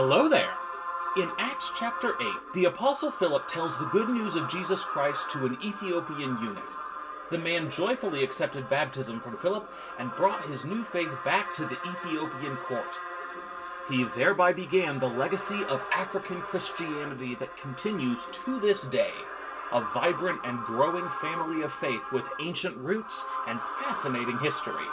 Hello there! In Acts chapter 8, the Apostle Philip tells the good news of Jesus Christ to an Ethiopian eunuch. The man joyfully accepted baptism from Philip and brought his new faith back to the Ethiopian court. He thereby began the legacy of African Christianity that continues to this day, a vibrant and growing family of faith with ancient roots and fascinating history.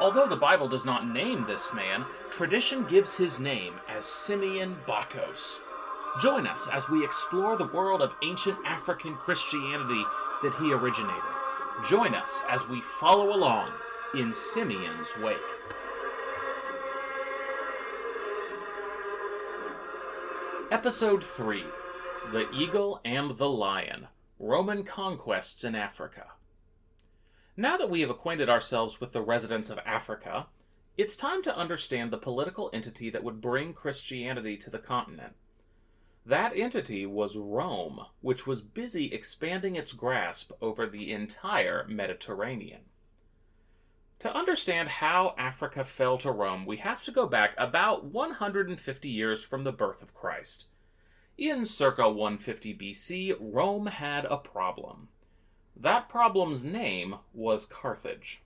Although the Bible does not name this man, tradition gives his name as Simeon Bakos. Join us as we explore the world of ancient African Christianity that he originated. Join us as we follow along in Simeon's wake. Episode 3, The Eagle and the Lion, Roman Conquests in Africa. Now that we have acquainted ourselves with the residents of Africa, it's time to understand the political entity that would bring Christianity to the continent. That entity was Rome, which was busy expanding its grasp over the entire Mediterranean. To understand how Africa fell to Rome, we have to go back about 150 years from the birth of Christ. In circa 150 BC, Rome had a problem. That problem's name was Carthage.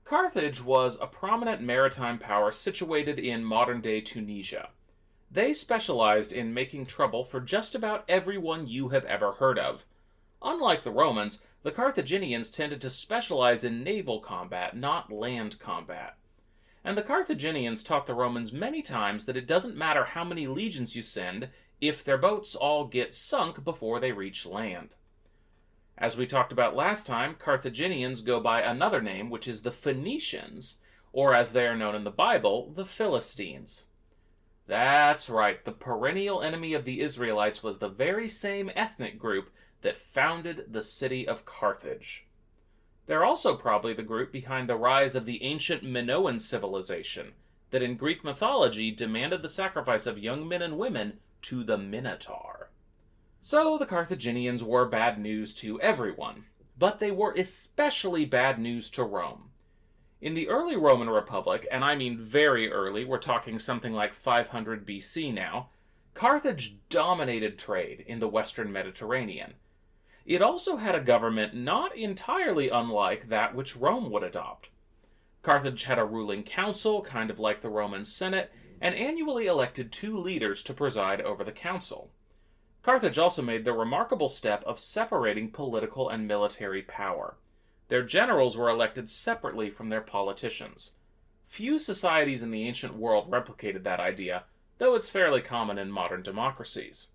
Carthage was a prominent maritime power situated in modern-day Tunisia. They specialized in making trouble for just about everyone you have ever heard of. Unlike the Romans, the Carthaginians tended to specialize in naval combat, not land combat. And the Carthaginians taught the Romans many times that it doesn't matter how many legions you send if their boats all get sunk before they reach land. As we talked about last time, Carthaginians go by another name, which is the Phoenicians, or as they are known in the Bible, the Philistines. That's right, the perennial enemy of the Israelites was the very same ethnic group that founded the city of Carthage. They're also probably the group behind the rise of the ancient Minoan civilization, that in Greek mythology demanded the sacrifice of young men and women to the Minotaur. So the Carthaginians were bad news to everyone, but they were especially bad news to Rome. In the early Roman Republic, and I mean very early, we're talking something like 500 BC now, Carthage dominated trade in the western Mediterranean. It also had a government not entirely unlike that which Rome would adopt. Carthage had a ruling council, kind of like the Roman Senate, and annually elected 2 leaders to preside over the council. Carthage also made the remarkable step of separating political and military power. Their generals were elected separately from their politicians. Few societies in the ancient world replicated that idea, though it's fairly common in modern democracies.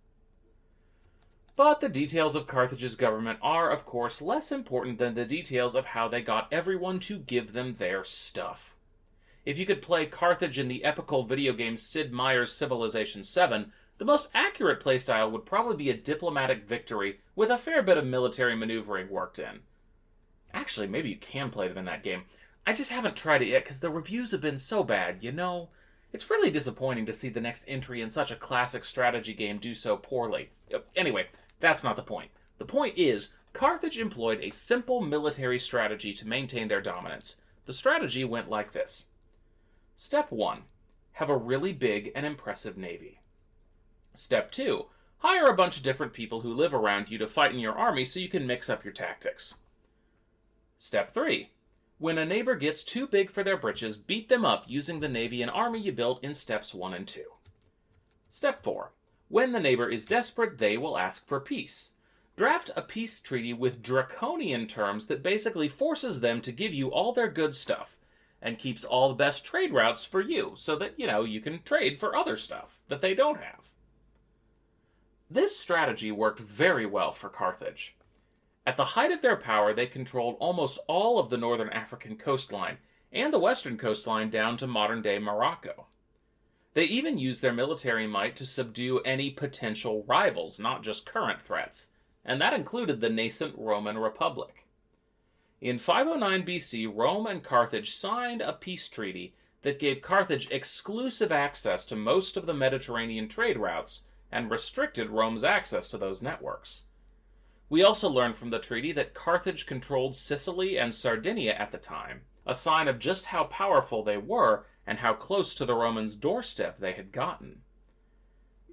But the details of Carthage's government are, of course, less important than the details of how they got everyone to give them their stuff. If you could play Carthage in the epical video game Sid Meier's Civilization VII, the most accurate playstyle would probably be a diplomatic victory with a fair bit of military maneuvering worked in. Actually, maybe you can play them in that game. I just haven't tried it yet because the reviews have been so bad, you know? It's really disappointing to see the next entry in such a classic strategy game do so poorly. Anyway, that's not the point. The point is, Carthage employed a simple military strategy to maintain their dominance. The strategy went like this. Step 1. Have a really big and impressive navy. Step 2. Hire a bunch of different people who live around you to fight in your army so you can mix up your tactics. Step 3. When a neighbor gets too big for their britches, beat them up using the navy and army you built in steps 1 and 2. Step 4. When the neighbor is desperate, they will ask for peace. Draft a peace treaty with draconian terms that basically forces them to give you all their good stuff, and keeps all the best trade routes for you, so that, you can trade for other stuff that they don't have. This strategy worked very well for Carthage. At the height of their power, they controlled almost all of the northern African coastline, and the western coastline down to modern-day Morocco. They even used their military might to subdue any potential rivals, not just current threats, and that included the nascent Roman Republic. In 509 BC, Rome and Carthage signed a peace treaty that gave Carthage exclusive access to most of the Mediterranean trade routes and restricted Rome's access to those networks. We also learned from the treaty that Carthage controlled Sicily and Sardinia at the time, a sign of just how powerful they were and how close to the Romans' doorstep they had gotten.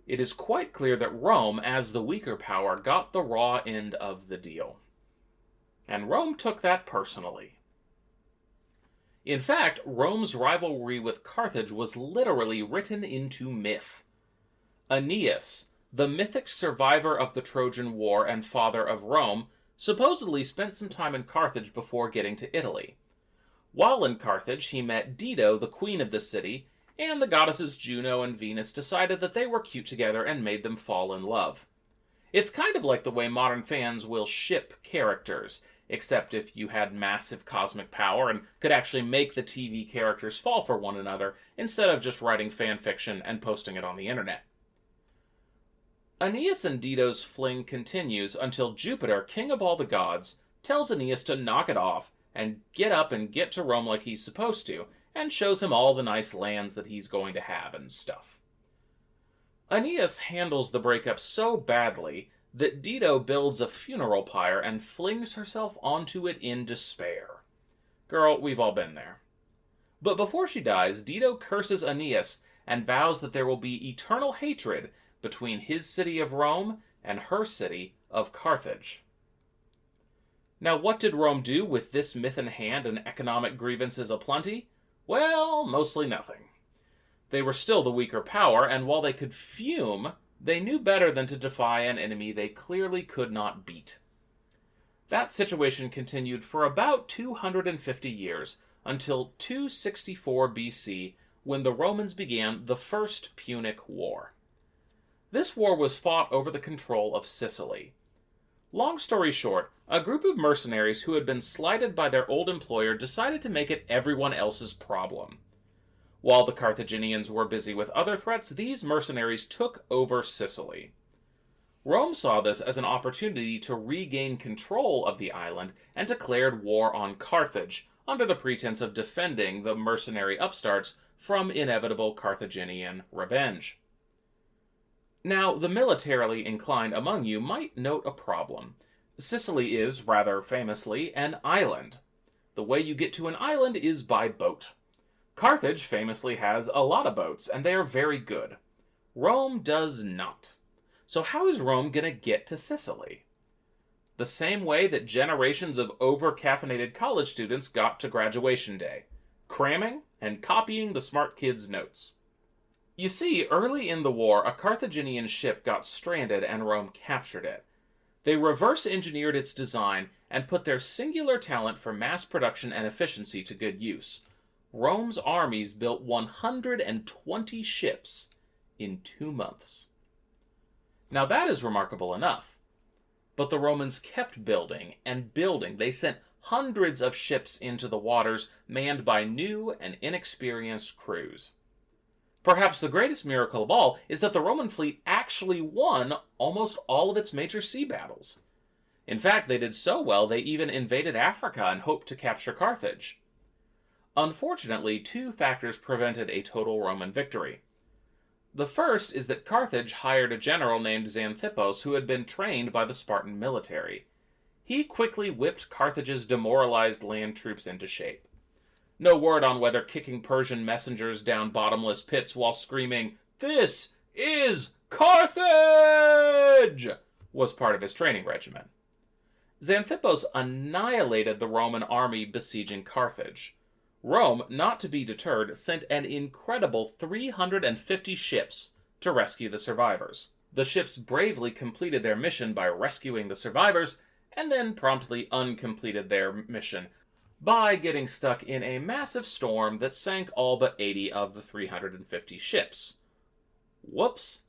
It is quite clear that Rome, as the weaker power, got the raw end of the deal. And Rome took that personally. In fact, Rome's rivalry with Carthage was literally written into myth. Aeneas, the mythic survivor of the Trojan War and father of Rome, supposedly spent some time in Carthage before getting to Italy. While in Carthage, he met Dido, the queen of the city, and the goddesses Juno and Venus decided that they were cute together and made them fall in love. It's kind of like the way modern fans will ship characters, except if you had massive cosmic power and could actually make the TV characters fall for one another instead of just writing fan fiction and posting it on the internet. Aeneas and Dido's fling continues until Jupiter, king of all the gods, tells Aeneas to knock it off and get up and get to Rome like he's supposed to, and shows him all the nice lands that he's going to have and stuff. Aeneas handles the breakup so badly that Dido builds a funeral pyre and flings herself onto it in despair. Girl, we've all been there. But before she dies, Dido curses Aeneas and vows that there will be eternal hatred between his city of Rome and her city of Carthage. Now, what did Rome do with this myth in hand and economic grievances aplenty? Well, mostly nothing. They were still the weaker power, and while they could fume, they knew better than to defy an enemy they clearly could not beat. That situation continued for about 250 years, until 264 BC, when the Romans began the First Punic War. This war was fought over the control of Sicily. Long story short, a group of mercenaries who had been slighted by their old employer decided to make it everyone else's problem. While the Carthaginians were busy with other threats, these mercenaries took over Sicily. Rome saw this as an opportunity to regain control of the island and declared war on Carthage, under the pretense of defending the mercenary upstarts from inevitable Carthaginian revenge. Now, the militarily inclined among you might note a problem. Sicily is, rather famously, an island. The way you get to an island is by boat. Carthage famously has a lot of boats, and they are very good. Rome does not. So how is Rome going to get to Sicily? The same way that generations of over-caffeinated college students got to graduation day. Cramming and copying the smart kids' notes. You see, early in the war, a Carthaginian ship got stranded and Rome captured it. They reverse-engineered its design and put their singular talent for mass production and efficiency to good use. Rome's armies built 120 ships in 2 months. Now that is remarkable enough. But the Romans kept building and building. They sent hundreds of ships into the waters, manned by new and inexperienced crews. Perhaps the greatest miracle of all is that the Roman fleet actually won almost all of its major sea battles. In fact, they did so well they even invaded Africa and hoped to capture Carthage. Unfortunately, 2 factors prevented a total Roman victory. The first is that Carthage hired a general named Xanthippus who had been trained by the Spartan military. He quickly whipped Carthage's demoralized land troops into shape. No word on whether kicking Persian messengers down bottomless pits while screaming, "This is Carthage!" was part of his training regimen. Xanthippus annihilated the Roman army besieging Carthage. Rome, not to be deterred, sent an incredible 350 ships to rescue the survivors. The ships bravely completed their mission by rescuing the survivors, and then promptly uncompleted their mission by getting stuck in a massive storm that sank all but 80 of the 350 ships. Whoops.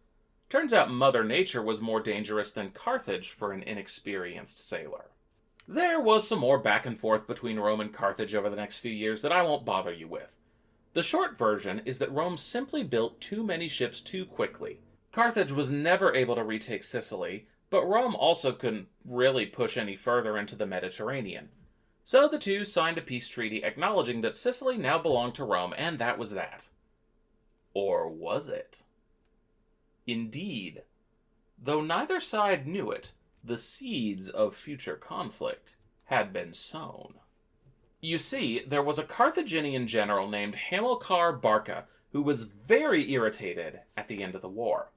Turns out Mother Nature was more dangerous than Carthage for an inexperienced sailor. There was some more back and forth between Rome and Carthage over the next few years that I won't bother you with. The short version is that Rome simply built too many ships too quickly. Carthage was never able to retake Sicily, but Rome also couldn't really push any further into the Mediterranean. So the two signed a peace treaty acknowledging that Sicily now belonged to Rome, and that was that. Or was it? Indeed. Though neither side knew it, the seeds of future conflict had been sown. You see, there was a Carthaginian general named Hamilcar Barca who was very irritated at the end of the war.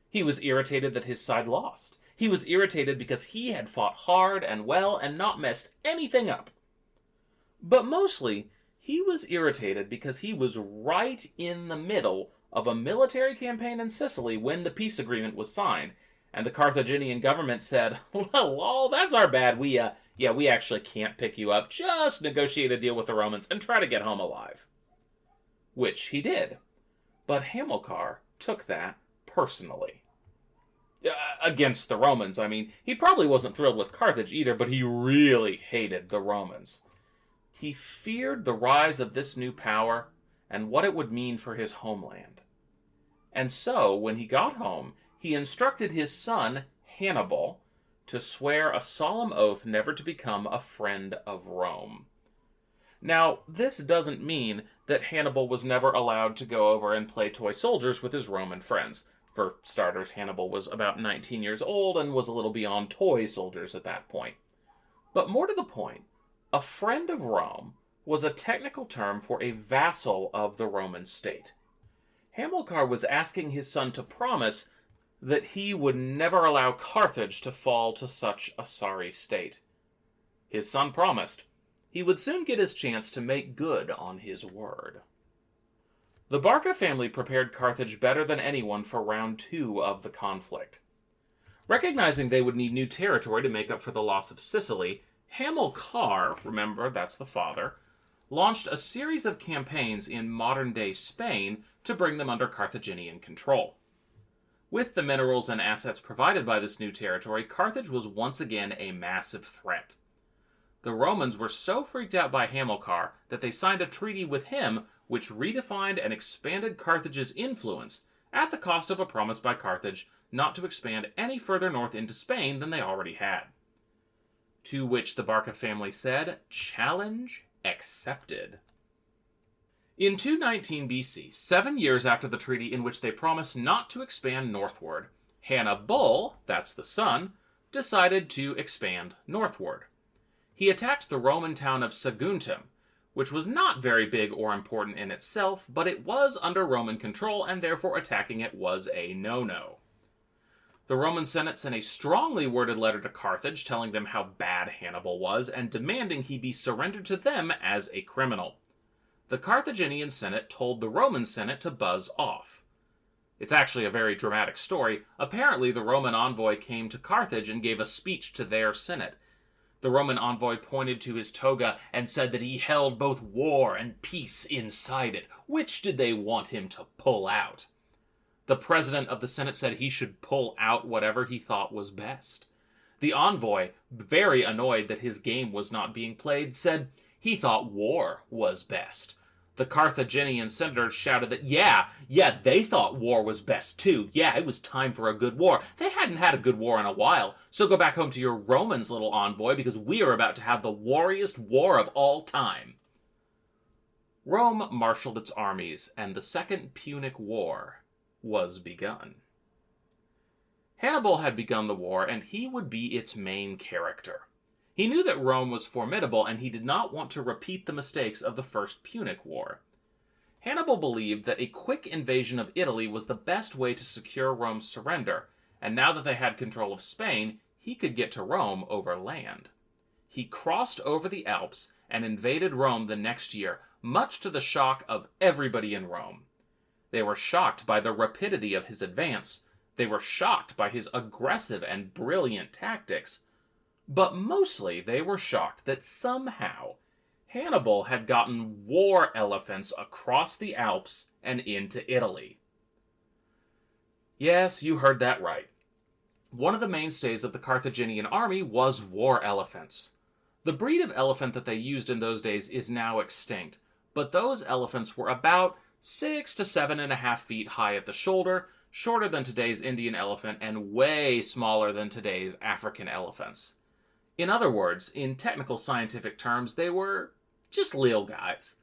He was irritated that his side lost. He was irritated because he had fought hard and well and not messed anything up. But mostly, he was irritated because he was right in the middle of a military campaign in Sicily when the peace agreement was signed, and the Carthaginian government said, well, that's our bad. We actually can't pick you up. Just negotiate a deal with the Romans and try to get home alive. Which he did. But Hamilcar took that personally. Against the Romans, I mean, he probably wasn't thrilled with Carthage either, but he really hated the Romans. He feared the rise of this new power and what it would mean for his homeland. And so, when he got home, he instructed his son, Hannibal, to swear a solemn oath never to become a friend of Rome. Now, this doesn't mean that Hannibal was never allowed to go over and play toy soldiers with his Roman friends. For starters, Hannibal was about 19 years old and was a little beyond toy soldiers at that point. But more to the point, a friend of Rome was a technical term for a vassal of the Roman state. Hamilcar was asking his son to promise that he would never allow Carthage to fall to such a sorry state. His son promised. He would soon get his chance to make good on his word. The Barca family prepared Carthage better than anyone for round 2 of the conflict. Recognizing they would need new territory to make up for the loss of Sicily, Hamilcar, remember that's the father, launched a series of campaigns in modern-day Spain to bring them under Carthaginian control. With the minerals and assets provided by this new territory, Carthage was once again a massive threat. The Romans were so freaked out by Hamilcar that they signed a treaty with him which redefined and expanded Carthage's influence at the cost of a promise by Carthage not to expand any further north into Spain than they already had. To which the Barca family said, "Challenge accepted." In 219 BC, 7 years after the treaty in which they promised not to expand northward, Hannibal, that's the son, decided to expand northward. He attacked the Roman town of Saguntum, which was not very big or important in itself, but it was under Roman control, and therefore attacking it was a no-no. The Roman Senate sent a strongly worded letter to Carthage telling them how bad Hannibal was and demanding he be surrendered to them as a criminal. The Carthaginian Senate told the Roman Senate to buzz off. It's actually a very dramatic story. Apparently, the Roman envoy came to Carthage and gave a speech to their Senate. The Roman envoy pointed to his toga and said that he held both war and peace inside it. Which did they want him to pull out? The president of the Senate said he should pull out whatever he thought was best. The envoy, very annoyed that his game was not being played, said he thought war was best. The Carthaginian senators shouted that, yeah, they thought war was best too. Yeah, it was time for a good war. They hadn't had a good war in a while, so go back home to your Romans, little envoy, because we are about to have the warriest war of all time. Rome marshaled its armies, and the Second Punic War was begun. Hannibal had begun the war, and he would be its main character. He knew that Rome was formidable, and he did not want to repeat the mistakes of the First Punic War. Hannibal believed that a quick invasion of Italy was the best way to secure Rome's surrender, and now that they had control of Spain, he could get to Rome over land. He crossed over the Alps and invaded Rome the next year, much to the shock of everybody in Rome. They were shocked by the rapidity of his advance. They were shocked by his aggressive and brilliant tactics. But mostly they were shocked that somehow Hannibal had gotten war elephants across the Alps and into Italy. Yes, you heard that right. One of the mainstays of the Carthaginian army was war elephants. The breed of elephant that they used in those days is now extinct, but those elephants were about 6 to 7.5 feet high at the shoulder, shorter than today's Indian elephant, and way smaller than today's African elephants. In other words, in technical scientific terms, they were just lil guys.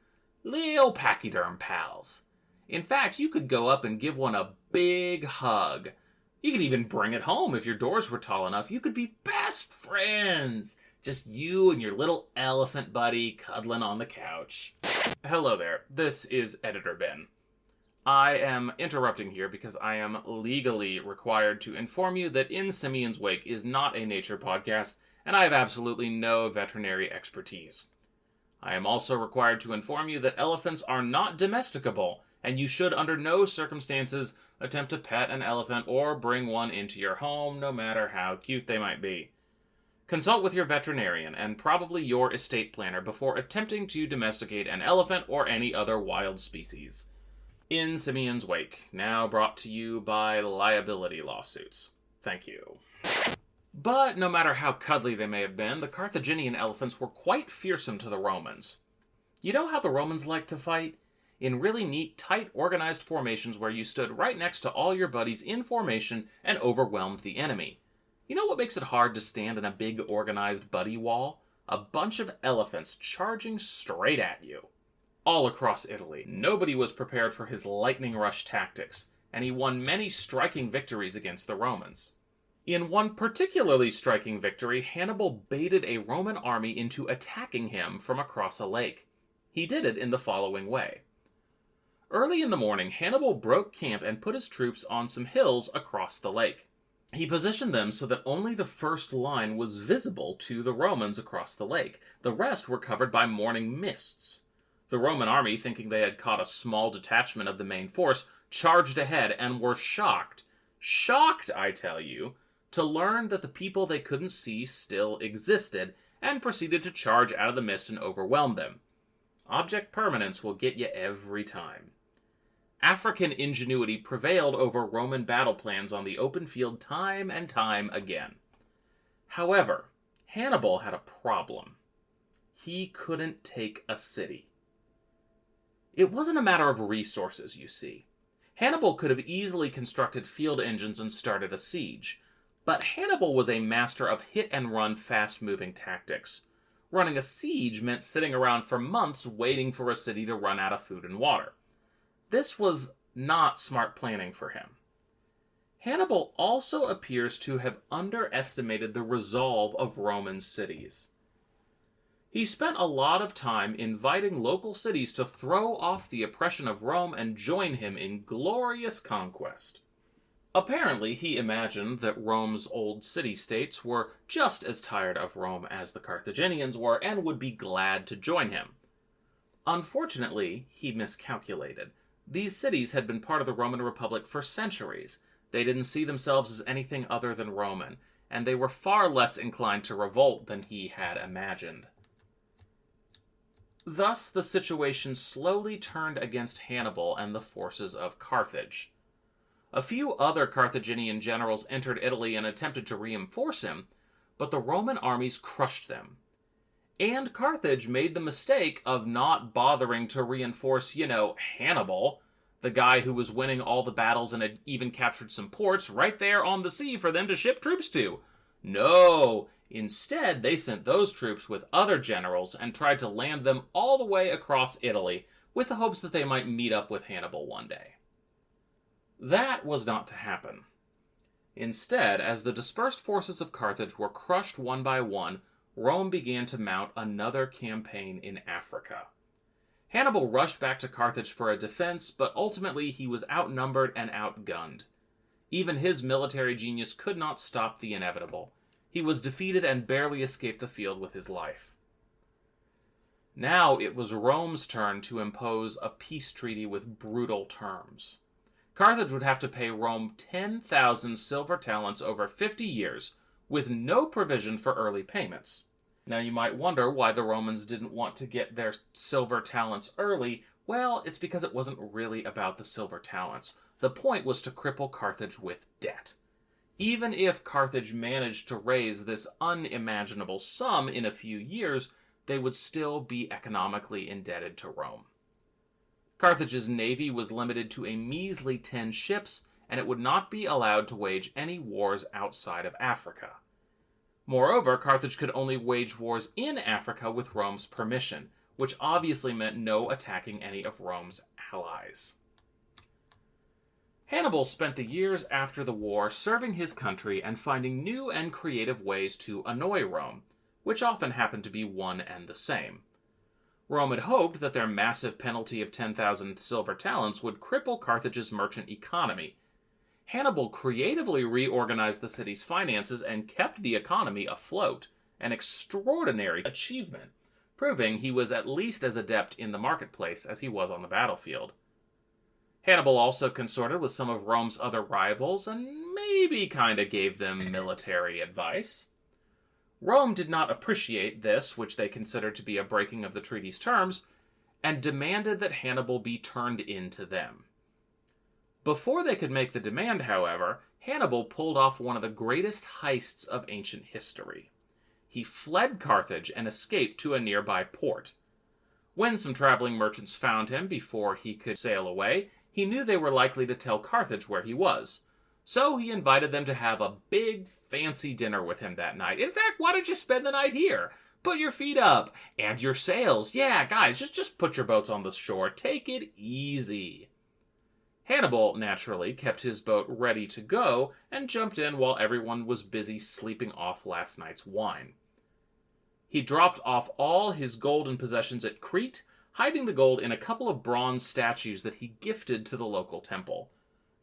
Lil pachyderm pals. In fact, you could go up and give one a big hug. You could even bring it home if your doors were tall enough. You could be best friends. Just you and your little elephant buddy cuddling on the couch. Hello there, this is Editor Ben. I am interrupting here because I am legally required to inform you that In Simeon's Wake is not a nature podcast, and I have absolutely no veterinary expertise. I am also required to inform you that elephants are not domesticable, and you should under no circumstances attempt to pet an elephant or bring one into your home, no matter how cute they might be. Consult with your veterinarian and probably your estate planner before attempting to domesticate an elephant or any other wild species. In Simeon's Wake, now brought to you by liability lawsuits. Thank you. But no matter how cuddly they may have been, the Carthaginian elephants were quite fearsome to the Romans. You know how the Romans liked to fight? In really neat, tight, organized formations where you stood right next to all your buddies in formation and overwhelmed the enemy. You know what makes it hard to stand in a big, organized buddy wall? A bunch of elephants charging straight at you. All across Italy, nobody was prepared for his lightning rush tactics, and he won many striking victories against the Romans. In one particularly striking victory, Hannibal baited a Roman army into attacking him from across a lake. He did it in the following way. Early in the morning, Hannibal broke camp and put his troops on some hills across the lake. He positioned them so that only the first line was visible to the Romans across the lake. The rest were covered by morning mists. The Roman army, thinking they had caught a small detachment of the main force, charged ahead and were shocked, I tell you, to learn that the people they couldn't see still existed, and proceeded to charge out of the mist and overwhelm them. Object permanence will get you every time. African ingenuity prevailed over Roman battle plans on the open field time and time again. However, Hannibal had a problem. He couldn't take a city. It wasn't a matter of resources, you see. Hannibal could have easily constructed field engines and started a siege, but Hannibal was a master of hit-and-run, fast-moving tactics. Running a siege meant sitting around for months waiting for a city to run out of food and water. This was not smart planning for him. Hannibal also appears to have underestimated the resolve of Roman cities. He spent a lot of time inviting local cities to throw off the oppression of Rome and join him in glorious conquest. Apparently, he imagined that Rome's old city-states were just as tired of Rome as the Carthaginians were and would be glad to join him. Unfortunately, he miscalculated. These cities had been part of the Roman Republic for centuries. They didn't see themselves as anything other than Roman, and they were far less inclined to revolt than he had imagined. Thus, the situation slowly turned against Hannibal and the forces of Carthage. A few other Carthaginian generals entered Italy and attempted to reinforce him, but the Roman armies crushed them. And Carthage made the mistake of not bothering to reinforce, Hannibal, the guy who was winning all the battles and had even captured some ports right there on the sea for them to ship troops to. No, instead they sent those troops with other generals and tried to land them all the way across Italy with the hopes that they might meet up with Hannibal one day. That was not to happen. Instead, as the dispersed forces of Carthage were crushed one by one, Rome began to mount another campaign in Africa. Hannibal rushed back to Carthage for a defense, but ultimately he was outnumbered and outgunned. Even his military genius could not stop the inevitable. He was defeated and barely escaped the field with his life. Now it was Rome's turn to impose a peace treaty with brutal terms. Carthage would have to pay Rome 10,000 silver talents over 50 years, with no provision for early payments. Now you might wonder why the Romans didn't want to get their silver talents early. Well, it's because it wasn't really about the silver talents. The point was to cripple Carthage with debt. Even if Carthage managed to raise this unimaginable sum in a few years, they would still be economically indebted to Rome. Carthage's navy was limited to a measly 10 ships, and it would not be allowed to wage any wars outside of Africa. Moreover, Carthage could only wage wars in Africa with Rome's permission, which obviously meant no attacking any of Rome's allies. Hannibal spent the years after the war serving his country and finding new and creative ways to annoy Rome, which often happened to be one and the same. Rome had hoped that their massive penalty of 10,000 silver talents would cripple Carthage's merchant economy. Hannibal creatively reorganized the city's finances and kept the economy afloat, an extraordinary achievement, proving he was at least as adept in the marketplace as he was on the battlefield. Hannibal also consorted with some of Rome's other rivals and maybe kinda gave them military advice. Rome did not appreciate this, which they considered to be a breaking of the treaty's terms, and demanded that Hannibal be turned in to them. Before they could make the demand, however, Hannibal pulled off one of the greatest heists of ancient history. He fled Carthage and escaped to a nearby port. When some traveling merchants found him before he could sail away, he knew they were likely to tell Carthage where he was. So he invited them to have a big, fancy dinner with him that night. In fact, why don't you spend the night here? Put your feet up, and your sails. Yeah, guys, just put your boats on the shore. Take it easy. Hannibal, naturally, kept his boat ready to go and jumped in while everyone was busy sleeping off last night's wine. He dropped off all his golden possessions at Crete, hiding the gold in a couple of bronze statues that he gifted to the local temple.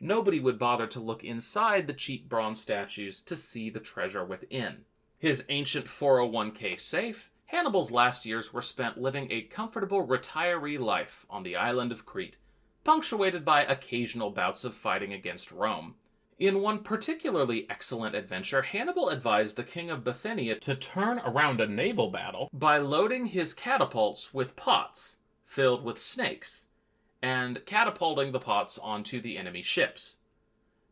Nobody would bother to look inside the cheap bronze statues to see the treasure within. His ancient 401k safe, Hannibal's last years were spent living a comfortable retiree life on the island of Crete, punctuated by occasional bouts of fighting against Rome. In one particularly excellent adventure, Hannibal advised the king of Bithynia to turn around a naval battle by loading his catapults with pots filled with snakes, and catapulting the pots onto the enemy ships.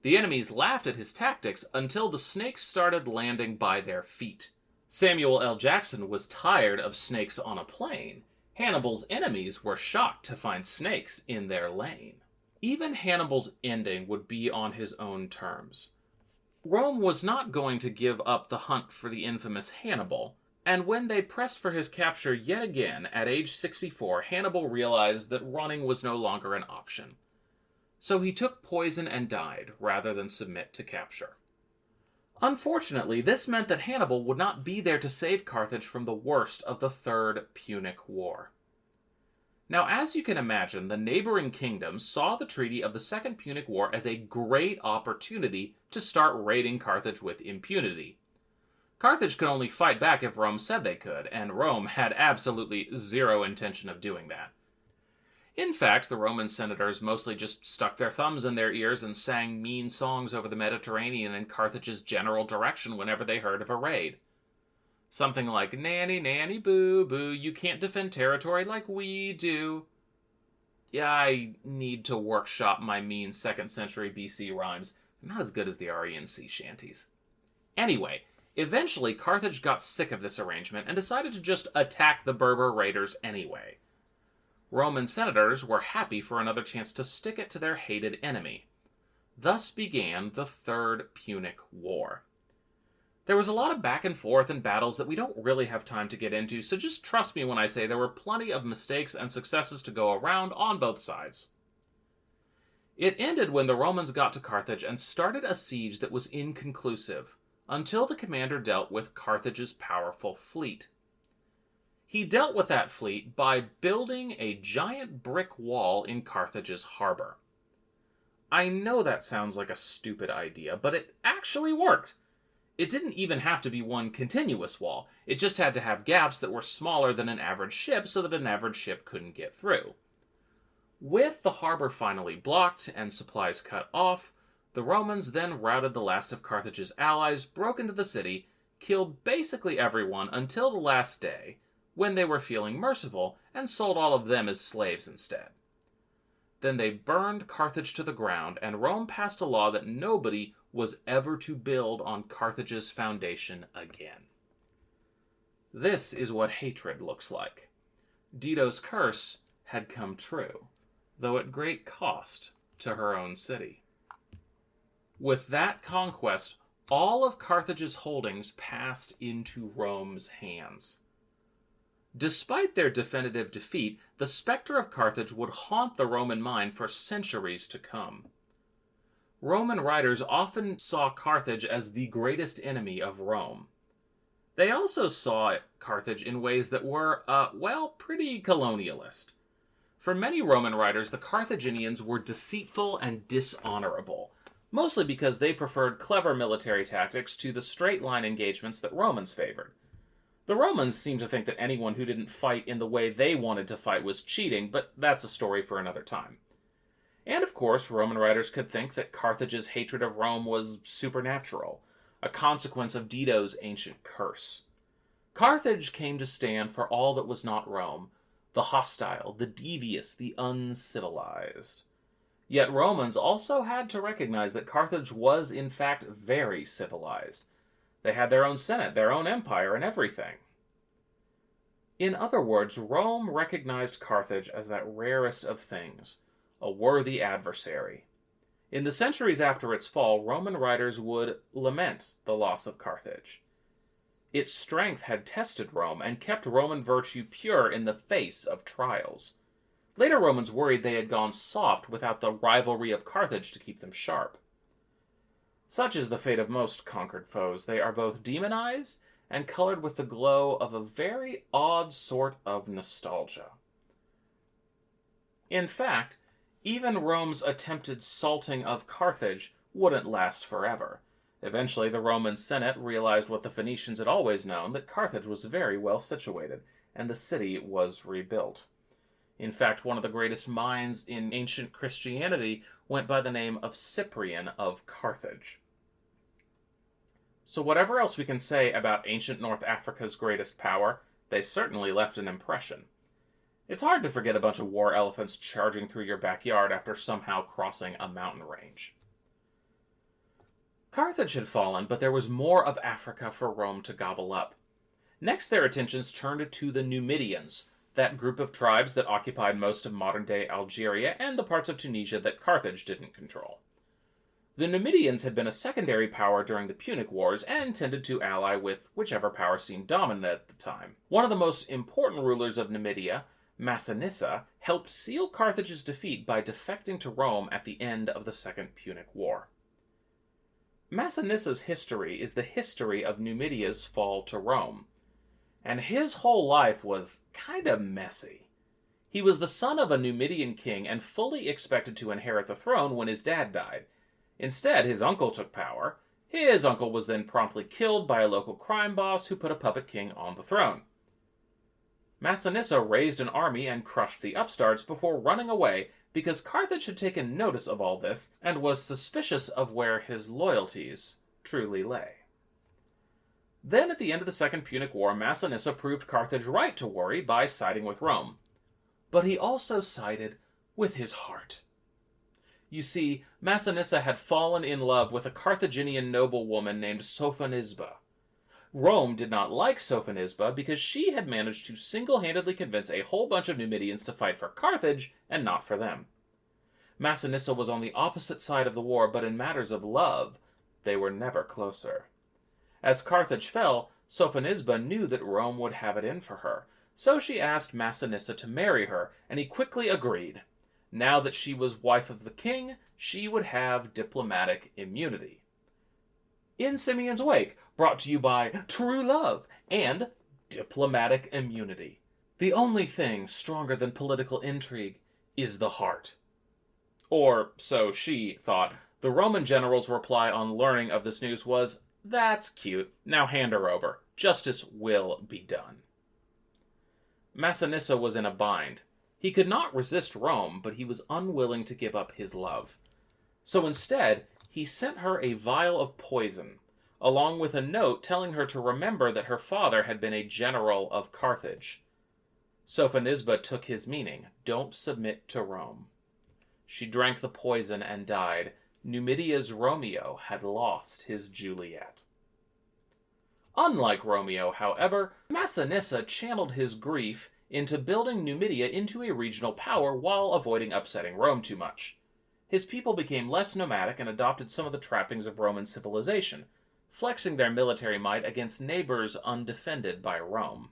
The enemies laughed at his tactics until the snakes started landing by their feet. Samuel L. Jackson was tired of snakes on a plane. Hannibal's enemies were shocked to find snakes in their lane. Even Hannibal's ending would be on his own terms. Rome was not going to give up the hunt for the infamous Hannibal, and when they pressed for his capture yet again at age 64, Hannibal realized that running was no longer an option. So he took poison and died, rather than submit to capture. Unfortunately, this meant that Hannibal would not be there to save Carthage from the worst of the Third Punic War. Now, as you can imagine, the neighboring kingdoms saw the treaty of the Second Punic War as a great opportunity to start raiding Carthage with impunity. Carthage could only fight back if Rome said they could, and Rome had absolutely zero intention of doing that. In fact, the Roman senators mostly just stuck their thumbs in their ears and sang mean songs over the Mediterranean in Carthage's general direction whenever they heard of a raid. Something like, "Nanny, nanny, boo, boo, you can't defend territory like we do." Yeah, I need to workshop my mean 2nd century BC rhymes. They're not as good as the Aryan sea shanties. Anyway, eventually Carthage got sick of this arrangement and decided to just attack the Berber raiders anyway. Roman senators were happy for another chance to stick it to their hated enemy. Thus began the Third Punic War. There was a lot of back and forth and battles that we don't really have time to get into, so just trust me when I say there were plenty of mistakes and successes to go around on both sides. It ended when the Romans got to Carthage and started a siege that was inconclusive, until the commander dealt with Carthage's powerful fleet. He dealt with that fleet by building a giant brick wall in Carthage's harbor. I know that sounds like a stupid idea, but it actually worked. It didn't even have to be one continuous wall. It just had to have gaps that were smaller than an average ship so that an average ship couldn't get through. With the harbor finally blocked and supplies cut off, the Romans then routed the last of Carthage's allies, broke into the city, killed basically everyone until the last day, when they were feeling merciful, and sold all of them as slaves instead. Then they burned Carthage to the ground, and Rome passed a law that nobody was ever to build on Carthage's foundation again. This is what hatred looks like. Dito's curse had come true, though at great cost to her own city. With that conquest, all of Carthage's holdings passed into Rome's hands. Despite their definitive defeat, the specter of Carthage would haunt the Roman mind for centuries to come. Roman writers often saw Carthage as the greatest enemy of Rome. They also saw Carthage in ways that were, pretty colonialist. For many Roman writers, the Carthaginians were deceitful and dishonorable, mostly because they preferred clever military tactics to the straight-line engagements that Romans favored. The Romans seemed to think that anyone who didn't fight in the way they wanted to fight was cheating, but that's a story for another time. And of course, Roman writers could think that Carthage's hatred of Rome was supernatural, a consequence of Dito's ancient curse. Carthage came to stand for all that was not Rome, the hostile, the devious, the uncivilized. Yet Romans also had to recognize that Carthage was in fact very civilized. They had their own senate, their own empire, and everything. In other words, Rome recognized Carthage as that rarest of things, a worthy adversary. In the centuries after its fall, Roman writers would lament the loss of Carthage. Its strength had tested Rome and kept Roman virtue pure in the face of trials. Later Romans worried they had gone soft without the rivalry of Carthage to keep them sharp. Such is the fate of most conquered foes. They are both demonized and colored with the glow of a very odd sort of nostalgia. In fact, even Rome's attempted salting of Carthage wouldn't last forever. Eventually, the Roman Senate realized what the Phoenicians had always known, that Carthage was very well situated, and the city was rebuilt. In fact, one of the greatest minds in ancient Christianity went by the name of Cyprian of Carthage. So whatever else we can say about ancient North Africa's greatest power, they certainly left an impression. It's hard to forget a bunch of war elephants charging through your backyard after somehow crossing a mountain range. Carthage had fallen, but there was more of Africa for Rome to gobble up. Next, their attentions turned to the Numidians, that group of tribes that occupied most of modern-day Algeria and the parts of Tunisia that Carthage didn't control. The Numidians had been a secondary power during the Punic Wars and tended to ally with whichever power seemed dominant at the time. One of the most important rulers of Numidia, Massinissa, helped seal Carthage's defeat by defecting to Rome at the end of the Second Punic War. Massinissa's history is the history of Numidia's fall to Rome, and his whole life was kinda messy. He was the son of a Numidian king and fully expected to inherit the throne when his dad died. Instead, his uncle took power. His uncle was then promptly killed by a local crime boss who put a puppet king on the throne. Massinissa raised an army and crushed the upstarts before running away because Carthage had taken notice of all this and was suspicious of where his loyalties truly lay. Then, at the end of the Second Punic War, Massinissa proved Carthage right to worry by siding with Rome. But he also sided with his heart. You see, Massinissa had fallen in love with a Carthaginian noblewoman named Sophonisba. Rome did not like Sophonisba because she had managed to single-handedly convince a whole bunch of Numidians to fight for Carthage and not for them. Massinissa was on the opposite side of the war, but in matters of love, they were never closer. As Carthage fell, Sophonisba knew that Rome would have it in for her, so she asked Massinissa to marry her, and he quickly agreed. Now that she was wife of the king, she would have diplomatic immunity. In Simeon's Wake, brought to you by True Love and diplomatic immunity. The only thing stronger than political intrigue is the heart. Or, so she thought. The Roman general's reply on learning of this news was, "That's cute. Now hand her over. Justice will be done." Massinissa was in a bind. He could not resist Rome, but he was unwilling to give up his love. So instead, he sent her a vial of poison, along with a note telling her to remember that her father had been a general of Carthage. Sophonisba took his meaning. Don't submit to Rome. She drank the poison and died. Numidia's Romeo had lost his Juliet. Unlike Romeo, however, Massinissa channeled his grief into building Numidia into a regional power while avoiding upsetting Rome too much. His people became less nomadic and adopted some of the trappings of Roman civilization, flexing their military might against neighbors undefended by Rome.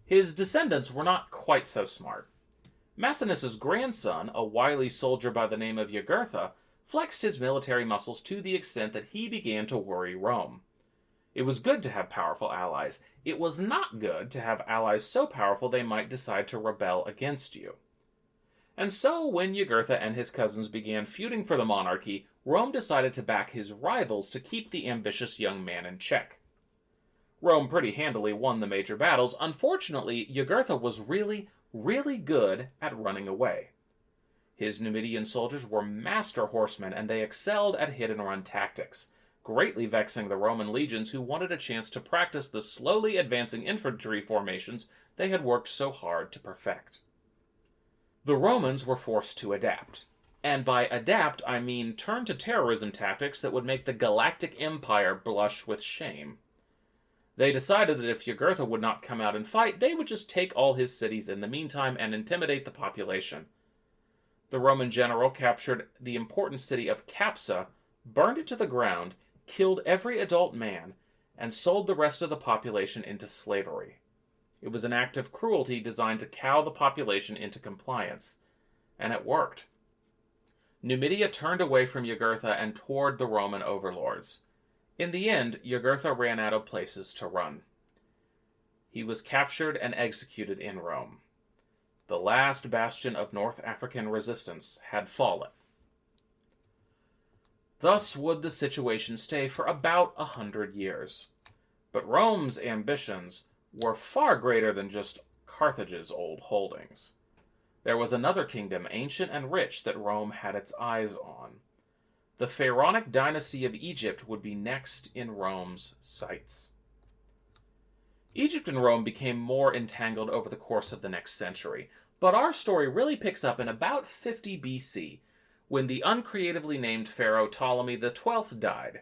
His descendants were not quite so smart. Massinissa's grandson, a wily soldier by the name of Jugurtha, flexed his military muscles to the extent that he began to worry Rome. It was good to have powerful allies. It was not good to have allies so powerful they might decide to rebel against you. And so, when Jugurtha and his cousins began feuding for the monarchy, Rome decided to back his rivals to keep the ambitious young man in check. Rome pretty handily won the major battles. Unfortunately, Jugurtha was really, really good at running away. His Numidian soldiers were master horsemen, and they excelled at hit-and-run tactics, greatly vexing the Roman legions who wanted a chance to practice the slowly advancing infantry formations they had worked so hard to perfect. The Romans were forced to adapt. And by adapt, I mean turn to terrorism tactics that would make the Galactic Empire blush with shame. They decided that if Jugurtha would not come out and fight, they would just take all his cities in the meantime and intimidate the population. The Roman general captured the important city of Capsa, burned it to the ground, killed every adult man, and sold the rest of the population into slavery. It was an act of cruelty designed to cow the population into compliance. And it worked. Numidia turned away from Jugurtha and toward the Roman overlords. In the end, Jugurtha ran out of places to run. He was captured and executed in Rome. The last bastion of North African resistance had fallen. Thus would the situation stay for about 100 years. But Rome's ambitions were far greater than just Carthage's old holdings. There was another kingdom, ancient and rich, that Rome had its eyes on. The pharaonic dynasty of Egypt would be next in Rome's sights. Egypt and Rome became more entangled over the course of the next century, but our story really picks up in about 50 BC, when the uncreatively named pharaoh Ptolemy XII died.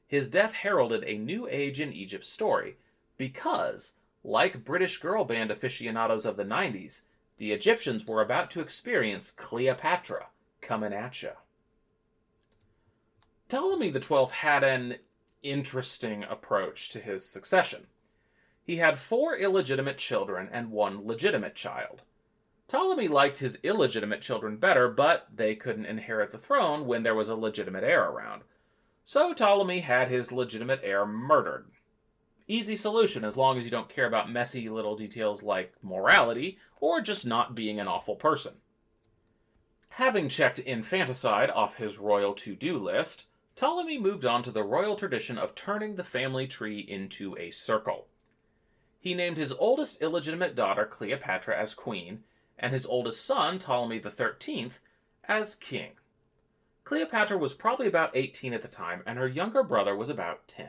His death heralded a new age in Egypt's story, because, like British girl band aficionados of the 90s, the Egyptians were about to experience Cleopatra coming at ya. Ptolemy XII had an interesting approach to his succession. He had 4 illegitimate children and 1 legitimate child. Ptolemy liked his illegitimate children better, but they couldn't inherit the throne when there was a legitimate heir around. So Ptolemy had his legitimate heir murdered. Easy solution as long as you don't care about messy little details like morality or just not being an awful person. Having checked infanticide off his royal to-do list, Ptolemy moved on to the royal tradition of turning the family tree into a circle. He named his oldest illegitimate daughter Cleopatra as queen, and his oldest son, Ptolemy XIII, as king. Cleopatra was probably about 18 at the time, and her younger brother was about 10.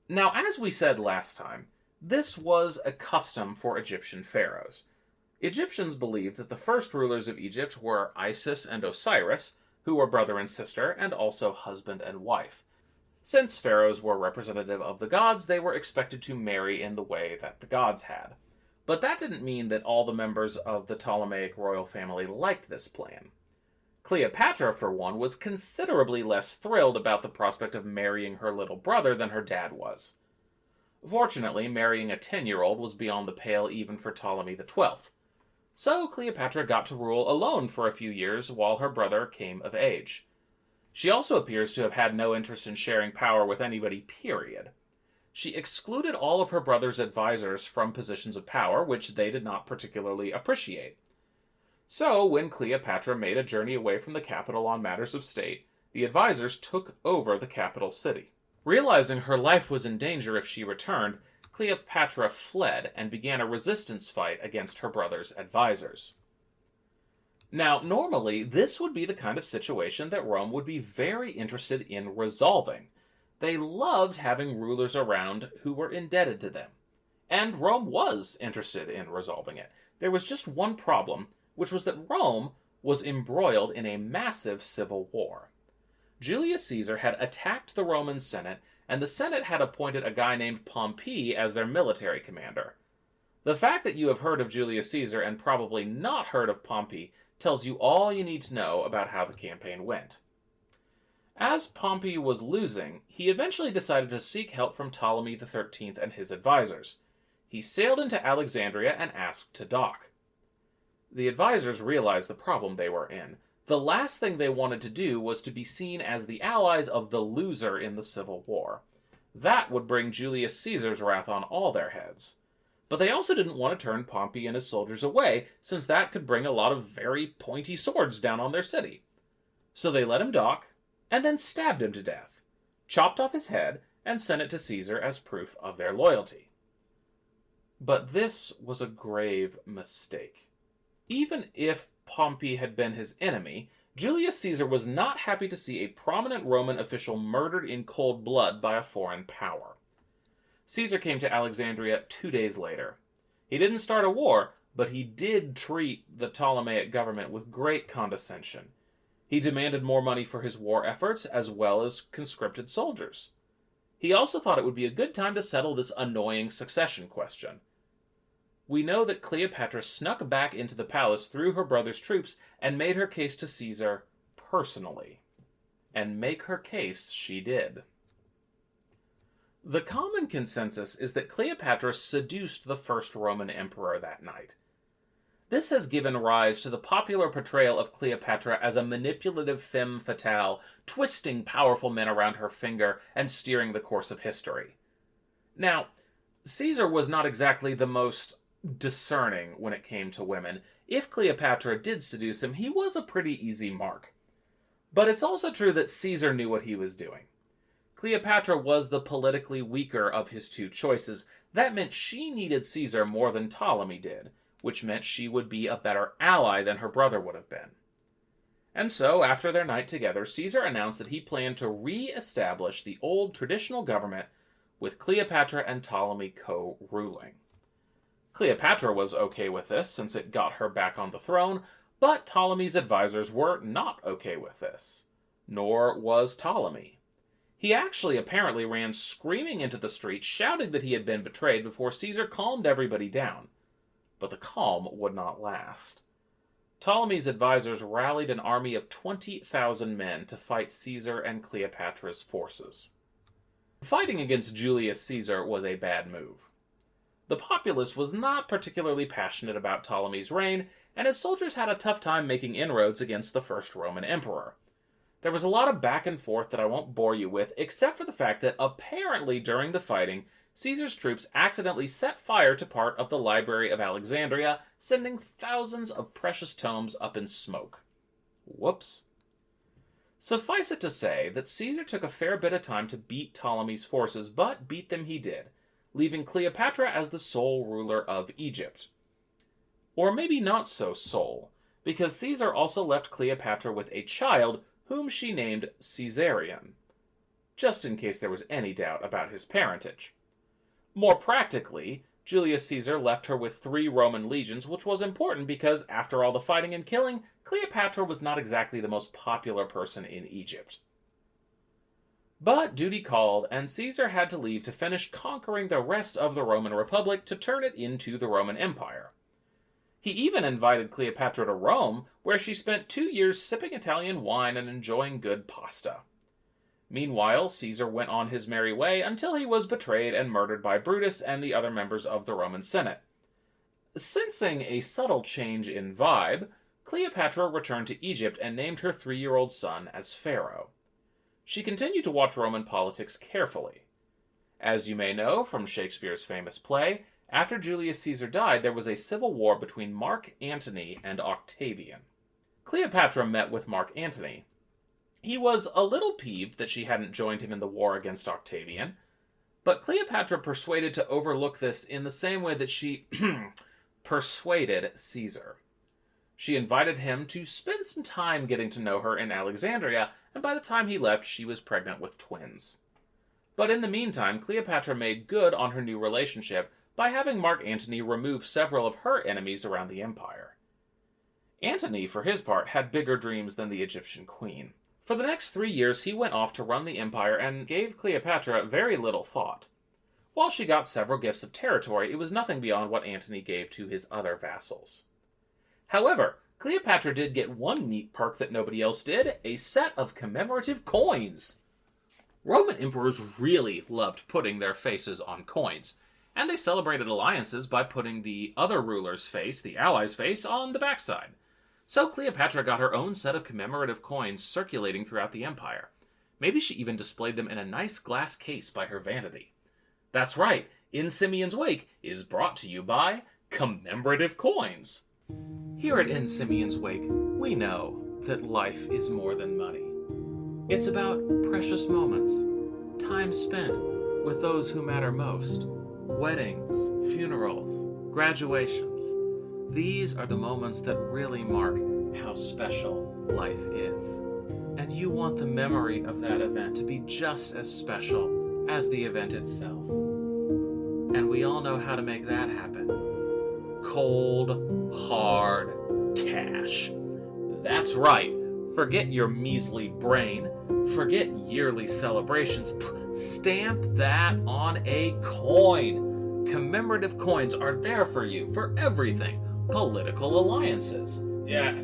Now, as we said last time, this was a custom for Egyptian pharaohs. Egyptians believed that the first rulers of Egypt were Isis and Osiris, who were brother and sister, and also husband and wife. Since pharaohs were representative of the gods, they were expected to marry in the way that the gods had. But that didn't mean that all the members of the Ptolemaic royal family liked this plan. Cleopatra, for one, was considerably less thrilled about the prospect of marrying her little brother than her dad was. Fortunately, marrying a 10-year-old was beyond the pale even for Ptolemy XII. So Cleopatra got to rule alone for a few years while her brother came of age. She also appears to have had no interest in sharing power with anybody, period. She excluded all of her brother's advisors from positions of power, which they did not particularly appreciate. So, when Cleopatra made a journey away from the capital on matters of state, the advisors took over the capital city. Realizing her life was in danger if she returned, Cleopatra fled and began a resistance fight against her brother's advisors. Now, normally, this would be the kind of situation that Rome would be very interested in resolving. They loved having rulers around who were indebted to them. And Rome was interested in resolving it. There was just one problem, which was that Rome was embroiled in a massive civil war. Julius Caesar had attacked the Roman Senate, and the Senate had appointed a guy named Pompey as their military commander. The fact that you have heard of Julius Caesar and probably not heard of Pompey tells you all you need to know about how the campaign went. As Pompey was losing, he eventually decided to seek help from Ptolemy XIII and his advisors. He sailed into Alexandria and asked to dock. The advisors realized the problem they were in. The last thing they wanted to do was to be seen as the allies of the loser in the civil war. That would bring Julius Caesar's wrath on all their heads. But they also didn't want to turn Pompey and his soldiers away, since that could bring a lot of very pointy swords down on their city. So they let him dock, and then stabbed him to death, chopped off his head, and sent it to Caesar as proof of their loyalty. But this was a grave mistake. Even if Pompey had been his enemy, Julius Caesar was not happy to see a prominent Roman official murdered in cold blood by a foreign power. Caesar came to Alexandria 2 days later. He didn't start a war, but he did treat the Ptolemaic government with great condescension. He demanded more money for his war efforts, as well as conscripted soldiers. He also thought it would be a good time to settle this annoying succession question. We know that Cleopatra snuck back into the palace through her brother's troops and made her case to Caesar personally. And make her case she did. The common consensus is that Cleopatra seduced the first Roman emperor that night. This has given rise to the popular portrayal of Cleopatra as a manipulative femme fatale, twisting powerful men around her finger and steering the course of history. Now, Caesar was not exactly the most discerning when it came to women. If Cleopatra did seduce him, he was a pretty easy mark. But it's also true that Caesar knew what he was doing. Cleopatra was the politically weaker of his two choices. That meant she needed Caesar more than Ptolemy did, which meant she would be a better ally than her brother would have been. And so, after their night together, Caesar announced that he planned to re-establish the old traditional government with Cleopatra and Ptolemy co-ruling. Cleopatra was okay with this, since it got her back on the throne, but Ptolemy's advisors were not okay with this. Nor was Ptolemy. He actually apparently ran screaming into the street, shouting that he had been betrayed before Caesar calmed everybody down. But the calm would not last. Ptolemy's advisors rallied an army of 20,000 men to fight Caesar and Cleopatra's forces. Fighting against Julius Caesar was a bad move. The populace was not particularly passionate about Ptolemy's reign, and his soldiers had a tough time making inroads against the first Roman emperor. There was a lot of back and forth that I won't bore you with, except for the fact that apparently during the fighting, Caesar's troops accidentally set fire to part of the Library of Alexandria, sending thousands of precious tomes up in smoke. Whoops. Suffice it to say that Caesar took a fair bit of time to beat Ptolemy's forces, but beat them he did, leaving Cleopatra as the sole ruler of Egypt. Or maybe not so sole, because Caesar also left Cleopatra with a child whom she named Caesarion, just in case there was any doubt about his parentage. More practically, Julius Caesar left her with 3 Roman legions, which was important because, after all the fighting and killing, Cleopatra was not exactly the most popular person in Egypt. But duty called, and Caesar had to leave to finish conquering the rest of the Roman Republic to turn it into the Roman Empire. He even invited Cleopatra to Rome, where she spent 2 years sipping Italian wine and enjoying good pasta. Meanwhile, Caesar went on his merry way until he was betrayed and murdered by Brutus and the other members of the Roman Senate. Sensing a subtle change in vibe, Cleopatra returned to Egypt and named her 3-year-old son as Pharaoh. She continued to watch Roman politics carefully. As you may know from Shakespeare's famous play, after Julius Caesar died, there was a civil war between Mark Antony and Octavian. Cleopatra met with Mark Antony. He was a little peeved that she hadn't joined him in the war against Octavian, but Cleopatra persuaded to overlook this in the same way that she persuaded Caesar. She invited him to spend some time getting to know her in Alexandria, and by the time he left, she was pregnant with twins. But in the meantime, Cleopatra made good on her new relationship by having Mark Antony remove several of her enemies around the empire. Antony, for his part, had bigger dreams than the Egyptian queen. For the next 3 years, he went off to run the empire and gave Cleopatra very little thought. While she got several gifts of territory, it was nothing beyond what Antony gave to his other vassals. However, Cleopatra did get one neat perk that nobody else did, a set of commemorative coins. Roman emperors really loved putting their faces on coins, and they celebrated alliances by putting the other ruler's face, the ally's face, on the backside. So Cleopatra got her own set of commemorative coins circulating throughout the empire. Maybe she even displayed them in a nice glass case by her vanity. That's right, In Simeon's Wake is brought to you by commemorative coins. Here at In Simeon's Wake, we know that life is more than money. It's about precious moments, time spent with those who matter most. Weddings, funerals, graduations. These are the moments that really mark how special life is. And you want the memory of that event to be just as special as the event itself. And we all know how to make that happen. Cold, hard cash. That's right. Forget your measly brain. Forget yearly celebrations. Stamp that on a coin. Commemorative coins are there for you, for everything. Political alliances. Yeah,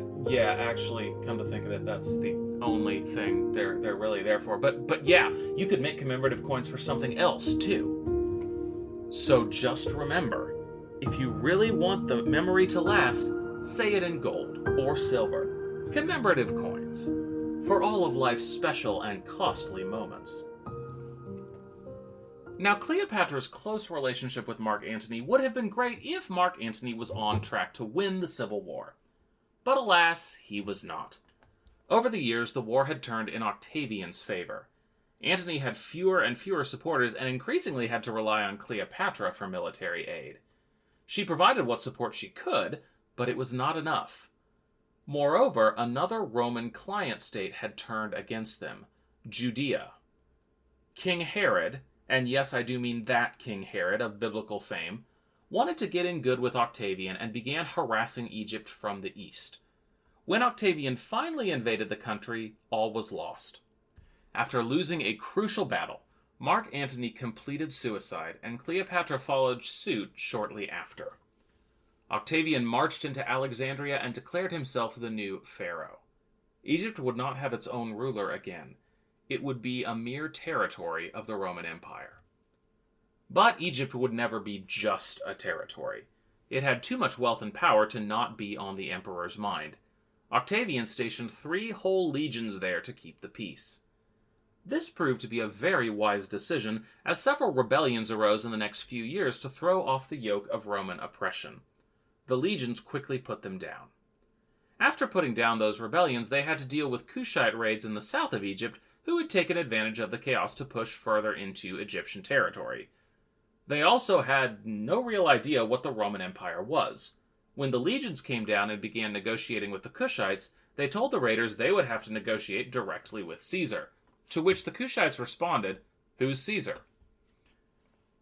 actually, come to think of it, that's the only thing they're really there for. But yeah, you could make commemorative coins for something else, too. So just remember, if you really want the memory to last, say it in gold or silver. Commemorative coins for all of life's special and costly moments. Now, Cleopatra's close relationship with Mark Antony would have been great if Mark Antony was on track to win the Civil War. But alas, he was not. Over the years, the war had turned in Octavian's favor. Antony had fewer and fewer supporters and increasingly had to rely on Cleopatra for military aid. She provided what support she could, but it was not enough. Moreover, another Roman client state had turned against them, Judea. King Herod, and yes, I do mean that King Herod of biblical fame, wanted to get in good with Octavian and began harassing Egypt from the east. When Octavian finally invaded the country, all was lost. After losing a crucial battle, Mark Antony completed suicide, and Cleopatra followed suit shortly after. Octavian marched into Alexandria and declared himself the new pharaoh. Egypt would not have its own ruler again. It would be a mere territory of the Roman Empire. But Egypt would never be just a territory. It had too much wealth and power to not be on the emperor's mind. Octavian stationed 3 whole legions there to keep the peace. This proved to be a very wise decision, as several rebellions arose in the next few years to throw off the yoke of Roman oppression. The legions quickly put them down. After putting down those rebellions, they had to deal with Kushite raids in the south of Egypt, who had taken advantage of the chaos to push further into Egyptian territory. They also had no real idea what the Roman Empire was. When the legions came down and began negotiating with the Kushites, they told the raiders they would have to negotiate directly with Caesar, to which the Kushites responded, "Who's Caesar?"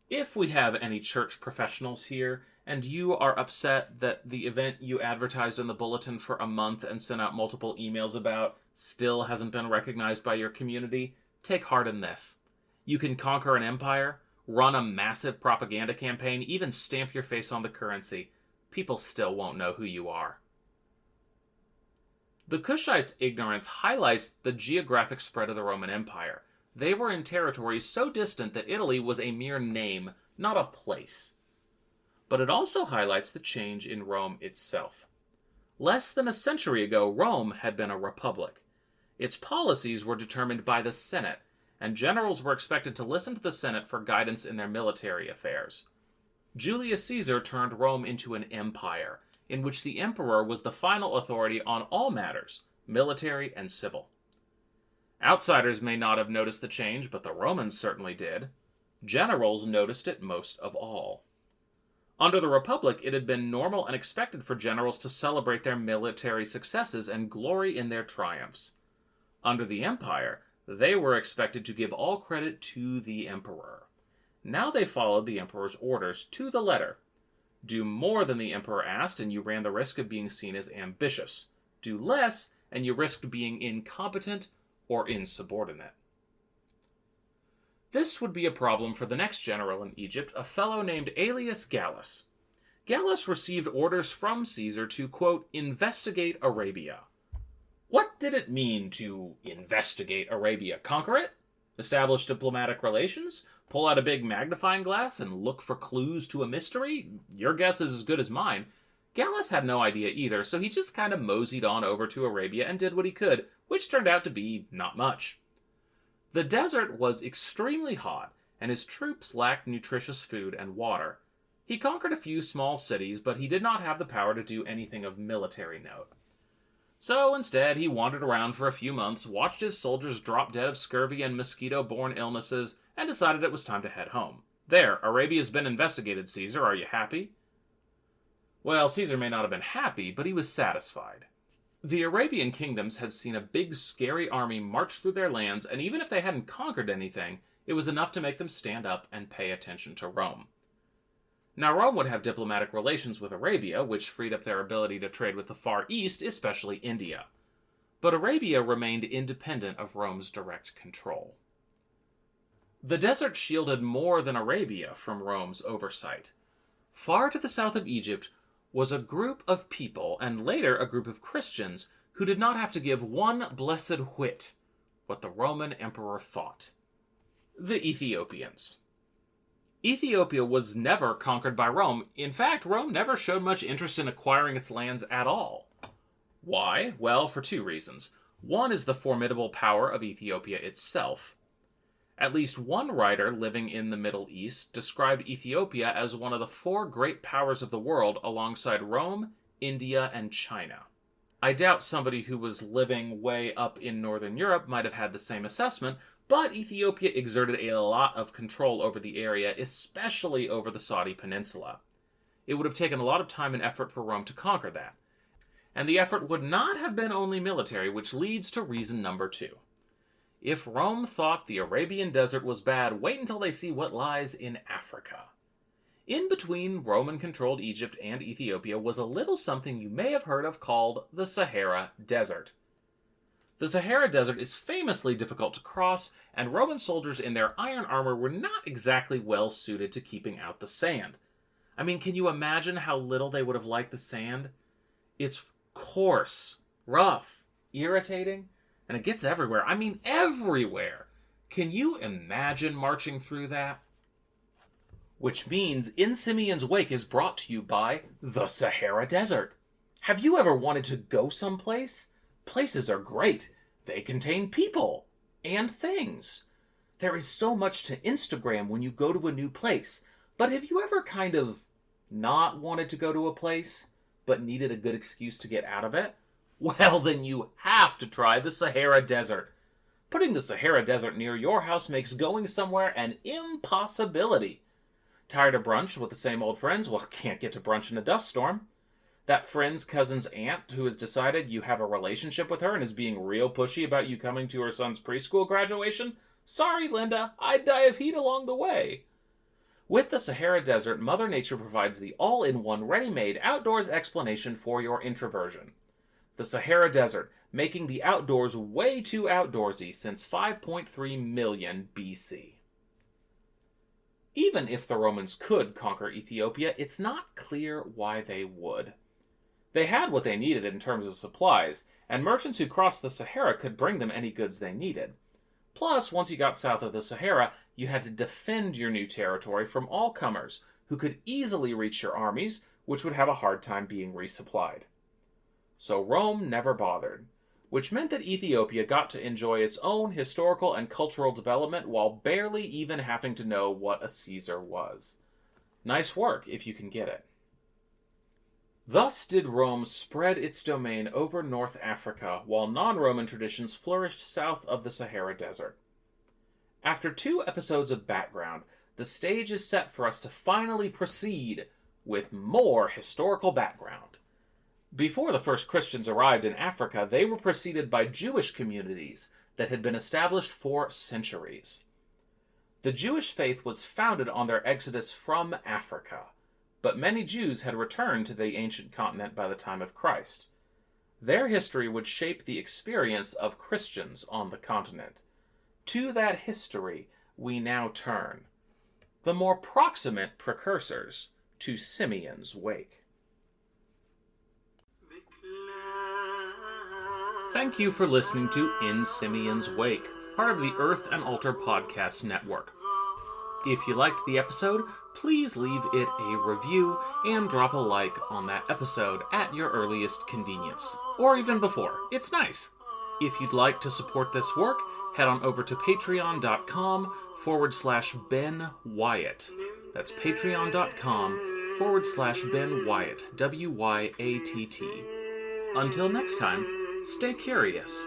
If we have any church professionals here, and you are upset that the event you advertised in the bulletin for a month and sent out multiple emails about still hasn't been recognized by your community, take heart in this. You can conquer an empire, run a massive propaganda campaign, even stamp your face on the currency. People still won't know who you are. The Kushites' ignorance highlights the geographic spread of the Roman Empire. They were in territories so distant that Italy was a mere name, not a place. But it also highlights the change in Rome itself. Less than a century ago, Rome had been a republic. Its policies were determined by the Senate, and generals were expected to listen to the Senate for guidance in their military affairs. Julius Caesar turned Rome into an empire, in which the emperor was the final authority on all matters, military and civil. Outsiders may not have noticed the change, but the Romans certainly did. Generals noticed it most of all. Under the Republic, it had been normal and expected for generals to celebrate their military successes and glory in their triumphs. Under the Empire, they were expected to give all credit to the emperor. Now they followed the emperor's orders to the letter. Do more than the emperor asked, and you ran the risk of being seen as ambitious. Do less, and you risked being incompetent or insubordinate. This would be a problem for the next general in Egypt, a fellow named Aelius Gallus. Gallus received orders from Caesar to, quote, investigate Arabia. What did it mean to investigate Arabia? Conquer it? Establish diplomatic relations? Pull out a big magnifying glass and look for clues to a mystery? Your guess is as good as mine. Gallus had no idea either, so he just kind of moseyed on over to Arabia and did what he could, which turned out to be not much. The desert was extremely hot, and his troops lacked nutritious food and water. He conquered a few small cities, but he did not have the power to do anything of military note. So instead, he wandered around for a few months, watched his soldiers drop dead of scurvy and mosquito-borne illnesses, and decided it was time to head home. There, Arabia's been investigated, Caesar. Are you happy? Well, Caesar may not have been happy, but he was satisfied. The Arabian kingdoms had seen a big, scary army march through their lands, and even if they hadn't conquered anything, it was enough to make them stand up and pay attention to Rome. Now, Rome would have diplomatic relations with Arabia, which freed up their ability to trade with the Far East, especially India. But Arabia remained independent of Rome's direct control. The desert shielded more than Arabia from Rome's oversight. Far to the south of Egypt was a group of people, and later a group of Christians, who did not have to give one blessed whit what the Roman emperor thought. The Ethiopians. Ethiopia was never conquered by Rome. In fact, Rome never showed much interest in acquiring its lands at all. Why? Well, for two reasons. One is the formidable power of Ethiopia itself. At least one writer living in the Middle East described Ethiopia as one of the four great powers of the world alongside Rome, India, and China. I doubt somebody who was living way up in Northern Europe might have had the same assessment, but Ethiopia exerted a lot of control over the area, especially over the Saudi Peninsula. It would have taken a lot of time and effort for Rome to conquer that. And the effort would not have been only military, which leads to reason number 2. If Rome thought the Arabian desert was bad, wait until they see what lies in Africa. In between Roman-controlled Egypt and Ethiopia was a little something you may have heard of called the Sahara Desert. The Sahara Desert is famously difficult to cross, and Roman soldiers in their iron armor were not exactly well suited to keeping out the sand. I mean, can you imagine how little they would have liked the sand? It's coarse, rough, irritating, and it gets everywhere. I mean, everywhere. Can you imagine marching through that? Which means In Simeon's Wake is brought to you by the Sahara Desert. Have you ever wanted to go someplace? Places are great. They contain people and things. There is so much to Instagram when you go to a new place. But have you ever kind of not wanted to go to a place, but needed a good excuse to get out of it? Well, then you have to try the Sahara Desert. Putting the Sahara Desert near your house makes going somewhere an impossibility. Tired of brunch with the same old friends? Well, can't get to brunch in a dust storm. That friend's cousin's aunt who has decided you have a relationship with her and is being real pushy about you coming to her son's preschool graduation? Sorry, Linda, I'd die of heat along the way. With the Sahara Desert, Mother Nature provides the all-in-one, ready-made outdoors explanation for your introversion. The Sahara Desert, making the outdoors way too outdoorsy since 5.3 million BC. Even if the Romans could conquer Ethiopia, it's not clear why they would. They had what they needed in terms of supplies, and merchants who crossed the Sahara could bring them any goods they needed. Plus, once you got south of the Sahara, you had to defend your new territory from all comers, who could easily reach your armies, which would have a hard time being resupplied. So Rome never bothered, which meant that Ethiopia got to enjoy its own historical and cultural development while barely even having to know what a Caesar was. Nice work, if you can get it. Thus did Rome spread its domain over North Africa, while non-Roman traditions flourished south of the Sahara Desert. After 2 episodes of background, the stage is set for us to finally proceed with more historical background. Before the first Christians arrived in Africa, they were preceded by Jewish communities that had been established for centuries. The Jewish faith was founded on their exodus from Africa, but many Jews had returned to the ancient continent by the time of Christ. Their history would shape the experience of Christians on the continent. To that history we now turn, the more proximate precursors to Simeon's Wake. Thank you for listening to In Simeon's Wake, part of the Earth and Altar Podcast Network. If you liked the episode, please leave it a review and drop a like on that episode at your earliest convenience, or even before. It's nice. If you'd like to support this work, head on over to patreon.com/Ben Wyatt. That's patreon.com/Ben Wyatt, WYATT. Until next time, stay curious.